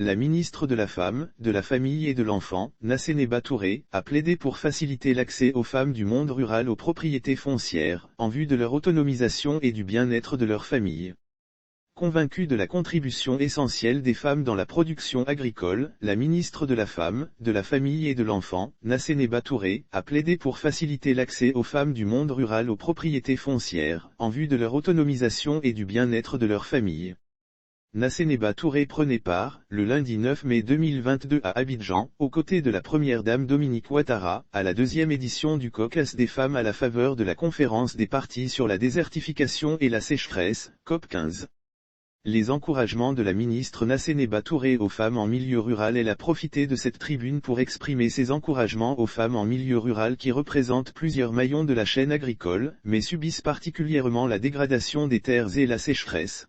La ministre de la Femme, de la Famille et de l'Enfant, Nassénéba Touré, a plaidé pour faciliter l'accès aux femmes du monde rural aux propriétés foncières, en vue de leur autonomisation et du bien-être de leur famille. Convaincue de la contribution essentielle des femmes dans la production agricole, la ministre de la Femme, de la Famille et de l'Enfant, Nassénéba Touré, a plaidé pour faciliter l'accès aux femmes du monde rural aux propriétés foncières, en vue de leur autonomisation et du bien-être de leur famille. Nassénéba Touré prenait part, le lundi 9 mai 2022 à Abidjan, aux côtés de la première dame Dominique Ouattara, à la deuxième édition du Caucus des femmes à la faveur de la conférence des parties sur la désertification et la sécheresse, COP15. Les encouragements de la ministre Nassénéba Touré aux femmes en milieu rural. Elle a profité de cette tribune pour exprimer ses encouragements aux femmes en milieu rural qui représentent plusieurs maillons de la chaîne agricole, mais subissent particulièrement la dégradation des terres et la sécheresse.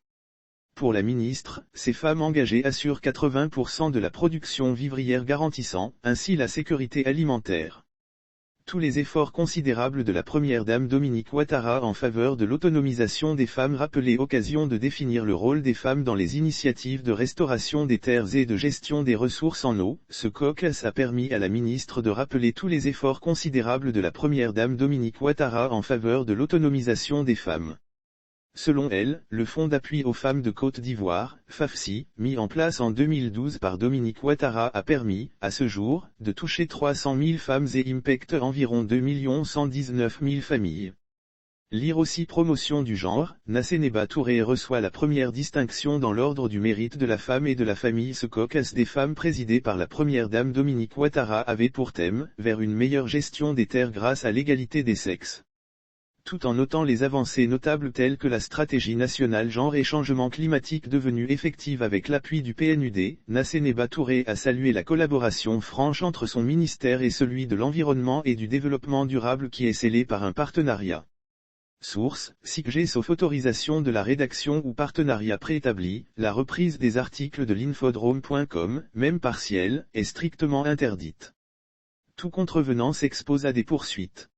Pour la ministre, ces femmes engagées assurent 80% de la production vivrière garantissant, ainsi la sécurité alimentaire. Tous les efforts considérables de la première dame Dominique Ouattara en faveur de l'autonomisation des femmes rappelaient occasion de définir le rôle des femmes dans les initiatives de restauration des terres et de gestion des ressources en eau. Ce caucus a permis à la ministre de rappeler tous les efforts considérables de la première dame Dominique Ouattara en faveur de l'autonomisation des femmes. Selon elle, le Fonds d'appui aux femmes de Côte d'Ivoire, FAFSI, mis en place en 2012 par Dominique Ouattara a permis, à ce jour, de toucher 300 000 femmes et impacte environ 2 119 000 familles. Lire aussi promotion du genre, Nassénéba Touré reçoit la première distinction dans l'ordre du mérite de la femme et de la famille. Ce caucus des femmes présidé par la première dame Dominique Ouattara avait pour thème, vers une meilleure gestion des terres grâce à l'égalité des sexes. Tout en notant les avancées notables telles que la stratégie nationale genre et changement climatique devenue effective avec l'appui du PNUD, Nassénéba Touré a salué la collaboration franche entre son ministère et celui de l'environnement et du développement durable qui est scellée par un partenariat. Source, SICG sauf autorisation de la rédaction ou partenariat préétabli, la reprise des articles de l'infodrome.com, même partielle, est strictement interdite. Tout contrevenant s'expose à des poursuites.